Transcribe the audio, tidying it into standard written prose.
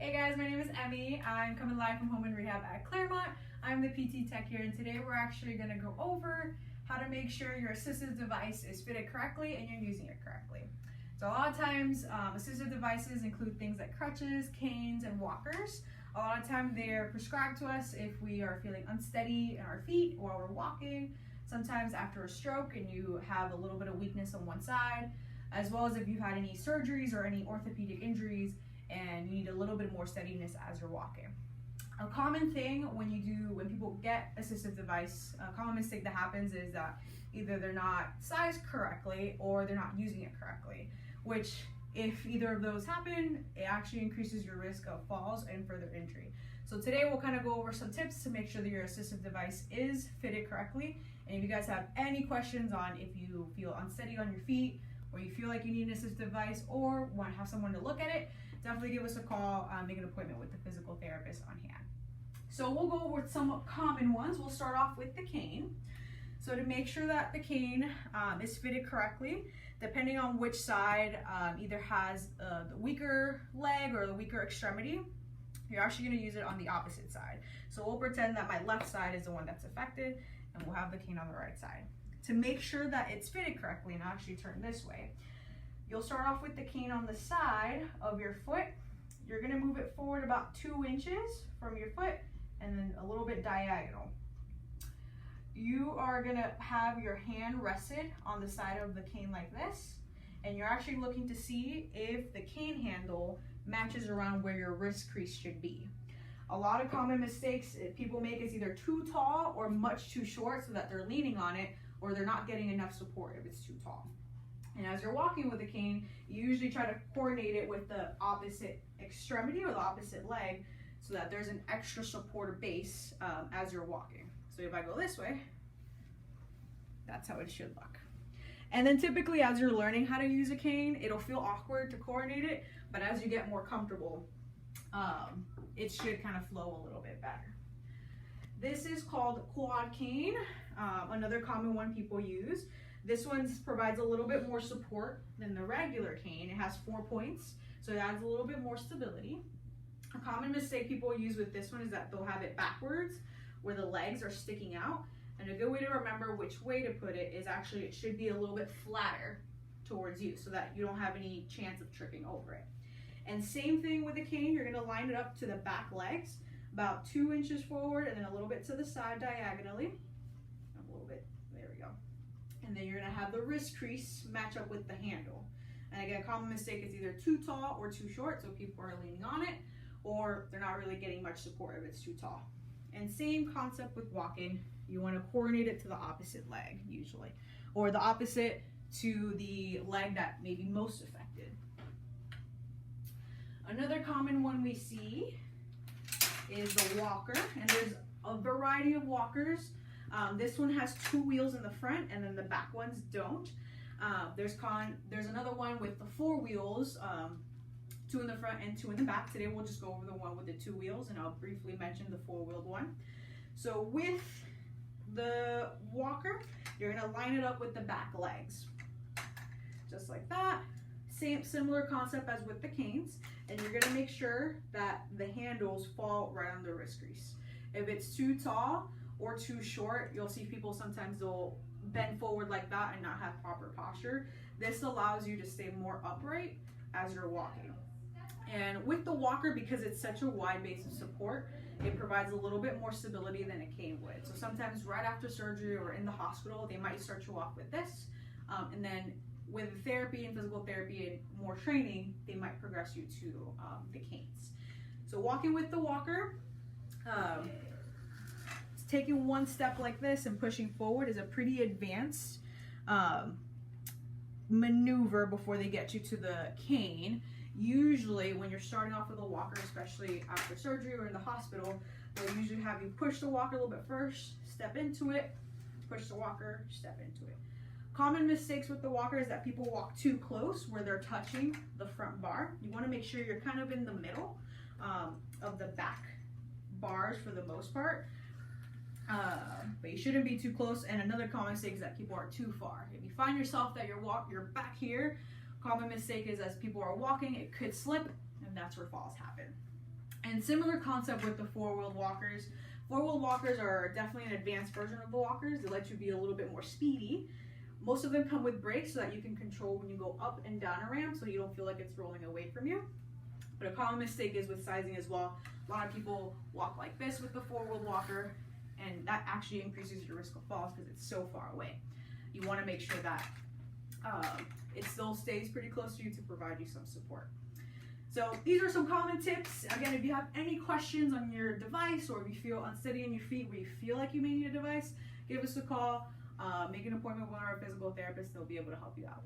Hey guys, my name is Emmy. I'm coming live from Hohman Rehab at Claremont. I'm the PT tech here, and today we're actually going to go over how to make sure your assistive device is fitted correctly and you're using it correctly. So a lot of times, assistive devices include things like crutches, canes, and walkers. A lot of time they're prescribed to us if we are feeling unsteady in our feet while we're walking, sometimes after a stroke and you have a little bit of weakness on one side, as well as if you've had any surgeries or any orthopedic injuries and you need a little bit more steadiness as you're walking. A common thing when people get assistive device, a common mistake that happens is that either they're not sized correctly or they're not using it correctly, which if either of those happen, it actually increases your risk of falls and further injury. So today we'll kind of go over some tips to make sure that your assistive device is fitted correctly. And if you guys have any questions on if you feel unsteady on your feet, or you feel like you need an assistive device or want to have someone to look at it, definitely give us a call, make an appointment with the physical therapist on hand. So we'll go over some common ones. We'll start off with the cane. So to make sure that the cane is fitted correctly, depending on which side either has the weaker leg or the weaker extremity, you're actually going to use it on the opposite side. So we'll pretend that my left side is the one that's affected, and we'll have the cane on the right side. To make sure that it's fitted correctly, and I'll actually turn this way, you'll start off with the cane on the side of your foot. You're going to move it forward about 2 inches from your foot and then a little bit diagonal. You are going to have your hand rested on the side of the cane like this, and you're actually looking to see if the cane handle matches around where your wrist crease should be. A lot of common mistakes people make is either too tall or much too short so that they're leaning on it, or they're not getting enough support if it's too tall. And as you're walking with a cane, you usually try to coordinate it with the opposite extremity or the opposite leg so that there's an extra support or base as you're walking. So if I go this way, that's how it should look. And then typically as you're learning how to use a cane, it'll feel awkward to coordinate it, but as you get more comfortable, it should kind of flow a little bit better. This is called quad cane, another common one people use. This one provides a little bit more support than the regular cane. It has 4 points, so it adds a little bit more stability. A common mistake people use with this one is that they'll have it backwards, where the legs are sticking out. And a good way to remember which way to put it is actually it should be a little bit flatter towards you so that you don't have any chance of tripping over it. And same thing with the cane, you're gonna line it up to the back legs, about 2 inches forward and then a little bit to the side diagonally. A little bit, there we go. And then you're gonna have the wrist crease match up with the handle. And again, a common mistake is either too tall or too short, so people are leaning on it, or they're not really getting much support if it's too tall. And same concept with walking, you wanna coordinate it to the opposite leg usually, or the opposite to the leg that may be most affected. Another common one we see is the walker, and there's a variety of walkers. This one has 2 wheels in the front and then the back ones don't. There's another one with the 4 wheels, 2 in the front and 2 in the back. Today we'll just go over the one with the 2 wheels, and I'll briefly mention the 4-wheeled one. So with the walker, you're gonna line it up with the back legs, just like that. Similar concept as with the canes, and you're gonna make sure that the handles fall right on the wrist crease. If it's too tall or too short, you'll see people sometimes they'll bend forward like that and not have proper posture. This allows you to stay more upright as you're walking. And with the walker, because it's such a wide base of support, it provides a little bit more stability than a cane would. So sometimes right after surgery or in the hospital, they might start you off with this, and then with therapy and physical therapy and more training, they might progress you to the canes. So walking with the walker, taking 1 step like this and pushing forward is a pretty advanced maneuver before they get you to the cane. Usually when you're starting off with a walker, especially after surgery or in the hospital, they'll usually have you push the walker a little bit first, step into it, push the walker, step into it. Common mistakes with the walker is that people walk too close where they're touching the front bar. You want to make sure you're kind of in the middle of the back bars for the most part, but you shouldn't be too close. And another common mistake is that people are too far. If you find yourself that you're back here, common mistake is as people are walking, it could slip, and that's where falls happen. And similar concept with the four-wheeled walkers. Four-wheeled walkers are definitely an advanced version of the walkers. They let you be a little bit more speedy. Most of them come with brakes so that you can control when you go up and down a ramp so you don't feel like it's rolling away from you. But a common mistake is with sizing as well. A lot of people walk like this with the four-wheeled walker, and that actually increases your risk of falls because it's so far away. You want to make sure that it still stays pretty close to you to provide you some support. So these are some common tips. Again, if you have any questions on your device, or if you feel unsteady in your feet where you feel like you may need a device, give us a call. Make an appointment with our physical therapist. They'll be able to help you out.